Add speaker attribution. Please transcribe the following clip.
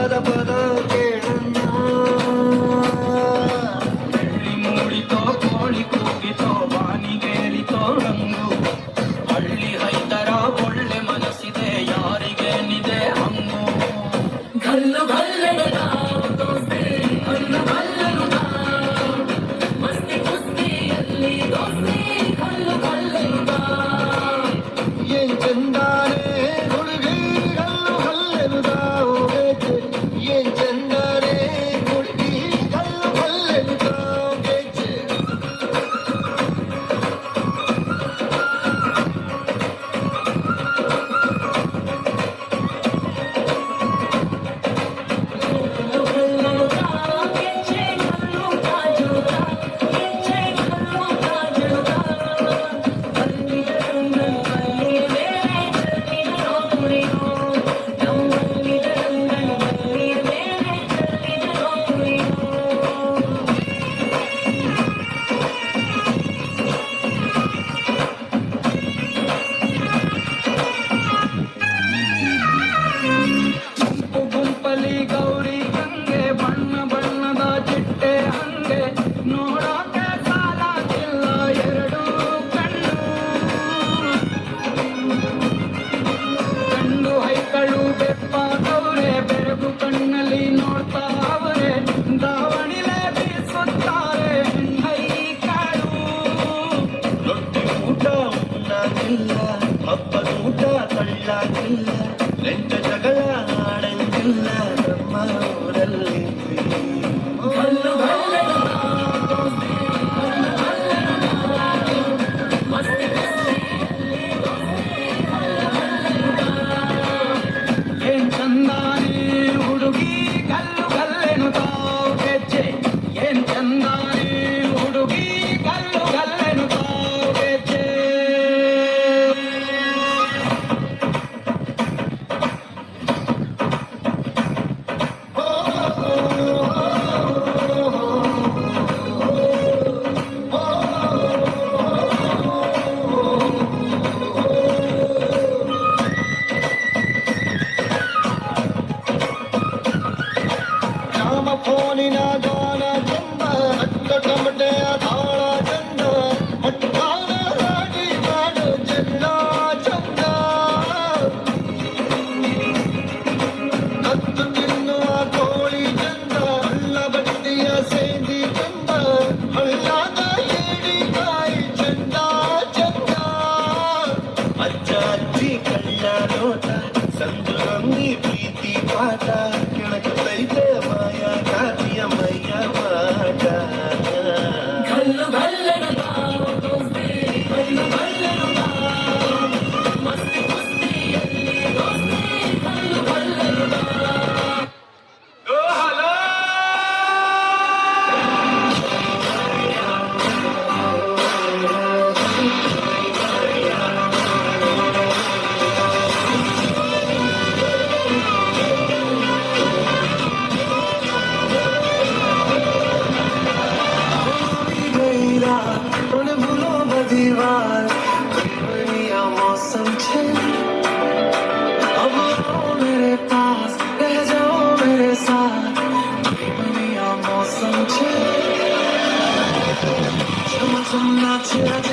Speaker 1: ಅಂದದ ಪದ ಕೇಳಣ್ಣ
Speaker 2: ಬೆಳ್ಳಿ ಮೂಡಿತೋ ಕೋಳಿ ಕೂಗಿತೋ ಬಾನಿಗೇರಿತೋ ರಂಗು ಹಳ್ಳಿ ಹೈದರ ಒಳ್ಳೆ ಮನಸ್ಸಿದೆ ಯಾರಿಗೇನಿದೆ ಹಂಗು
Speaker 3: ಗಲ್ಲು ಗಲ್ಲನುತ ದೋಸ್ತಿ ಗಲ್ಲು ಗಲ್ಲನುತ ಮಸ್ತಿ ಕುಸ್ತಿಯಲ್ಲಿ ದೋಸ್ತಿ ಗಲ್ಲು ಗಲ್ಲನುತ
Speaker 1: ಏನ್ ಚಂದಾನೆ ಹುಡುಗಿ ಗಲ್ಲು ಗಲ್ಲೆನುತಾವು ಬೇಕೆ ಏನ್ ಚಂದಾನೆ ಹುಡುಗಿ ಗಲ್ಲು ಗಲ್ಲೆನುತಾವು ಬೇಕೆ
Speaker 3: ಗಲ್ಲು ಗಲ್ಲನುತ ಕೆಚ್ಚೆ ಗಲ್ಲು ಕಾಜುತ ಕೆಚ್ಚೆ ಗಲ್ಲು ಕಾಜುತ ಬಲ್ಲಿದ ರಂಗನ್ ಬಲ್ಲಿದ ಮೇಲೆ ಚಲ್ಲಿದ ಕುರಿಯೋ ನಮ್ಮಲ್ಲಿದ ರಂಗನ್ ಬಲ್ಲಿದ ಮೇಲೆ ಚಲ್ಲಿದ ಕುರಿಯೋ
Speaker 2: ಗುಂಪಲಿ ಗೌರಿ ಗಂಗೆ ಬಣ್ಣ ಬಣ್ಣದ ಚಿಟ್ಟೆ ಹಂಗೆ ನೋಡೋಕೆ ಸಾಲಾಗಿಲ್ಲ ಎರಡು ಕಣ್ಣು ಗಂಡು ಹೈಕಳು ಬೆಪ್ಪಾದವ್ರೆ ಬೆರಗು ಕಣ್ಣಲ್ಲಿ ನೋಡ್ತಾ ಅವರೇ ದಾವಣಿಲೆ ಬೀಸುತ್ತಾರೆ ಹೈಕಳು
Speaker 1: ರೊಟ್ಟಿ ಊಟ ಉಣ್ಣಾಗಿಲ್ಲ ಹಬ್ಬದ ಊಟ ತಳ್ಳಾಗಿಲ್ಲ ಲೆಂಟ ಜಗಳ ಆಡಂಗಿಲ್ಲ ನಮ್ಮ ಊರಲ್ಲಿ
Speaker 3: ಗಲ್ಲು ಗಲ್ಲನುತ ದೋಸ್ತಿ ಗಲ್ಲು ಗಲ್ಲನುತ ಮಸ್ತಿ ಕುಸ್ತಿಯಲ್ಲಿ ದೋಸ್ತಿ ಗಲ್ಲು ಗಲ್ಲನುತ
Speaker 2: ಏನ್ ಚಂದಾನೆ ಹುಡುಗಿ ಗಲ್ಲು ಗಲ್ಲೆನುತಾವ್ ಗೆಜ್ಜೆ ಏನ್ ಚಂದಾನೆ ಹುಡುಗಿ ಗಲ್ಲು ಗಲ್ಲೆನುತಾವ್ ಗೆಜ್ಜೆ
Speaker 1: ರಾಮ ಫೋನಿನ ಗಾನ ಚಂದ ಅಟ್ಟ ಟಮಟೆಯ ತಾಳ ಚಂದ ಮಟ್ಟಾನ ರಾಗಿ ಮಾಡು ಚೆನ್ನ ಚಂದ ಕತ್ತು ತಿನ್ನುವ ಕೋಳಿ ಚಂದ ಹಳ್ಳ ಬಟ್ಟಿಯ ಸೇದಿ ಚಂದ ಹಳ್ಳದ ಏಡಿಕಾಯಿ ಚಂದ ಚಂದ ಅಜ್ಜ ಅಜ್ಜಿ ಕಳ್ಳ ನೋಟ ಸಂದು ನಂದಿ ಪ್ರೀತಿ ಪಾಠ ಕೆಳಕೈತೆ ಮಾಯ ಕಾತಿಯ ಮೈಯ ಮಾಟ
Speaker 3: ಗಲ್ಲು ಗಲ್ಲನುತ ದೋಸ್ತಿ ಗಲ್ಲು ಗಲ್ಲನುತ ಮಸ್ತಿ ಕುಸ್ತಿಯಲ್ಲಿ ದೋಸ್ತಿ ಗಲ್ಲು ಗಲ್ಲನುತ
Speaker 1: दीवार दुनिया मौसम छे अब आओ मेरे पास रह जाओ मेरे साथ दुनिया मौसम छे चम चम नाचे